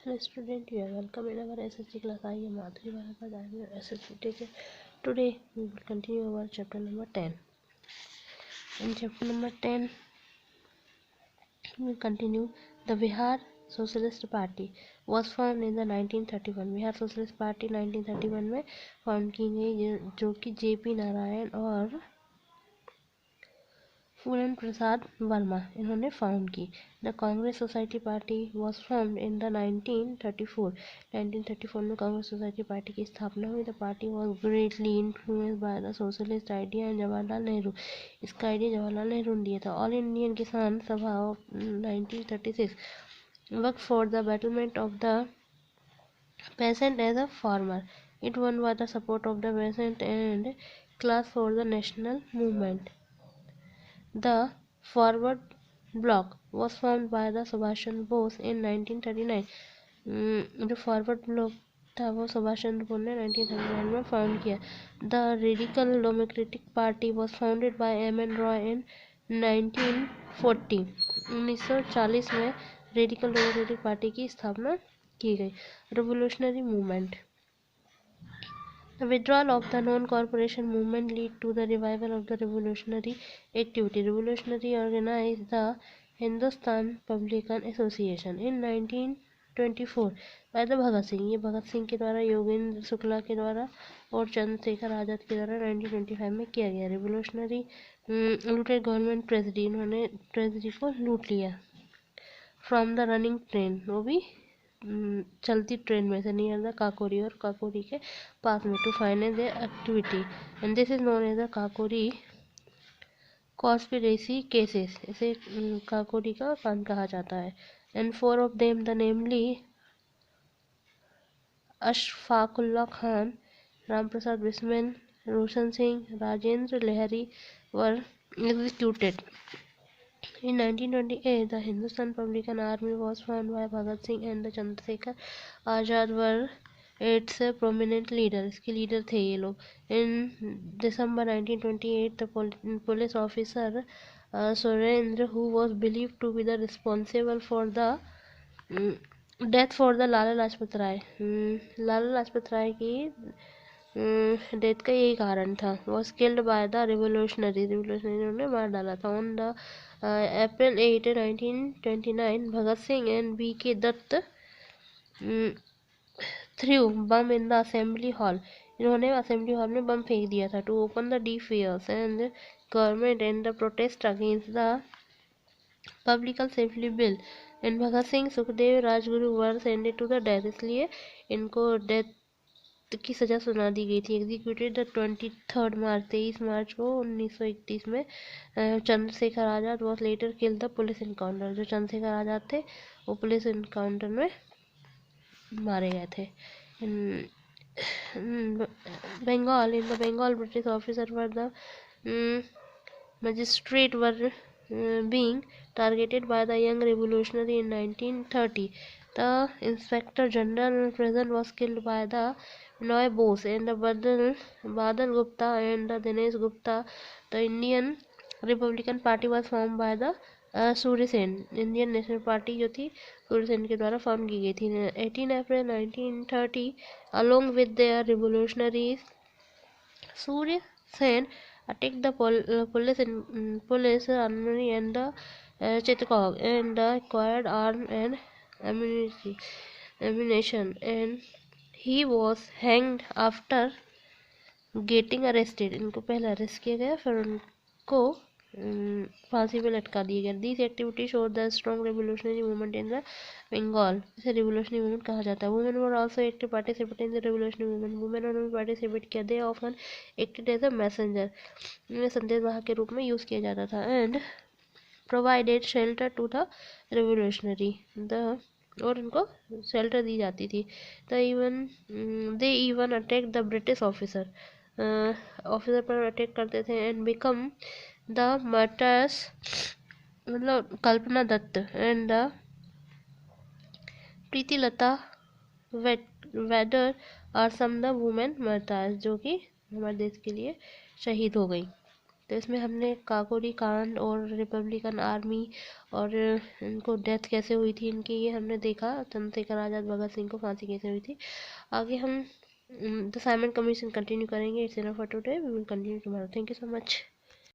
Hello student, you are welcome in our SSC class. I am Madhuri Bharadwaj. I am your SSC teacher. Today we will continue our chapter number 10. In chapter number 10, we will continue. The Bihar Socialist Party was formed in the 1931. Bihar socialist party 1931 में form की गई, जो कि JP Narayan और फूलन प्रसाद वर्मा इन्होंने found की. The Congress society party was formed in the 1934. 1934 में Congress society party की स्थापना हुई. The party was greatly influenced by the socialist idea and Jawaharlal Nehru. इसका आइडिया जवाहरलाल नेहरू ने दिया था. ऑल इंडियन किसान सभा of 1936 work for the betterment of the peasant as a farmer. It won by the support of the peasant and class for the national movement. The Forward Bloc was formed by the Subhash Chandra Bose in 1939. जो forward block था वो सुभाष चंद्र बोस ने 1939 में found किया. The radical democratic party was founded by M.N. Roy in 1940. 1940 में radical democratic party की स्थापना की गई. Revolutionary movement. The withdrawal of the non-corporation movement led to the revival of the revolutionary activity. Revolutionary organized the Hindustan Publican Association in 1924 by the Bhagat Singh. ये भगत सिंह के द्वारा, योगेंद्र शुक्ला के द्वारा और चंद्रशेखर आज़ाद के द्वारा 1925 में किया गया. Revolutionary looted government treasury. इन्होंने ट्रेजरी को लूट लिया. फ्रॉम द रनिंग ट्रेन, वो भी चलती ट्रेन में से, नियर द काकोरी और काकोरी के पास में, to finance the activity. And this is known as the Kakori conspiracy cases. इसे काकोरी का कांड कहा जाता है. And 4 of them, the namely Ashfaqulla Khan, Ram Prasad Bismil, Roshan Singh, Rajendra Lahiri were executed. In 1928, the Hindustan Republican Army was formed by Bhagat Singh and the Chandrasekhar Azad were its prominent leader. इसके leader थे ये लोग. In December 1928, the police officer Surendra, who was believed to be the responsible for the death for the Lala Lajpat Rai, Lala Lajpat Rai की death का यही कारण था, was killed by the revolutionary. ने मार डाला था. On the April 8, 1929, Bhagat Singh and B.K. Dutt threw bomb in the assembly hall. इन्होंने असेंबली हॉल में बम फेंक दिया था. To open the deaf ears and government and the protest against the public safety bill. And Bhagat Singh, Sukhdev, Rajguru were sentenced to the death. इसलिए इनको death की सजा सुना दी गई थी. एग्जीक्यूटेड द 23 मार्च को 1931 में. Chandrashekhar Azad was later kill the police encounter. जो चंद्रशेखर आज़ाद थे वो पुलिस इनकाउंटर में मारे गए थे. Bengal. In the Bengal, British officer were the magistrate were being targeted by the young revolutionary in 1930. The inspector general present was killed by the Noy Bose and the Badal Gupta and the Dinesh Gupta. The Indian Republican Party was formed by the Surya Sen. Indian national party जो थी सूर्य सेन के द्वारा form की गई थी. 18 अप्रैल 1930, along with their revolutionaries, Surya Sen attacked the police armory and the Chittagong and acquired arms and ammunition, and he was hanged after getting arrested. इनको पहले arrest किया गया, फिर उनको फांसी पे लटका दिया गया. This activity show the strong revolutionary movement in the Bengal. इसे रेवोल्यूशनरी मूवमेंट कहा जाता है. Women were also active participate in the revolutionary movement. Women उन्होंने पार्टिसिपेट किया. They often acted as a messenger. इन्हें संदेश वाहक के रूप में यूज़ किया जाता था. And provided shelter to the revolutionary. और इनको शेल्टर दी जाती थी. They even attack the British officer. Officer पर अटैक करते थे. एंड बिकम द मर्टर्स, मतलब Kalpana Dutt and the Pritilata Waddedar are some the women martyrs, जो कि हमारे देश के लिए शहीद हो गई. तो इसमें हमने काकोरी कांड और रिपब्लिकन आर्मी और इनको डेथ कैसे हुई थी इनकी, ये हमने देखा। चंद्रशेखर आज़ाद, भगत सिंह को फांसी कैसे हुई थी। आगे हम द साइमन कमीशन कंटिन्यू करेंगे। It's enough for today, we will continue tomorrow. Thank you so much.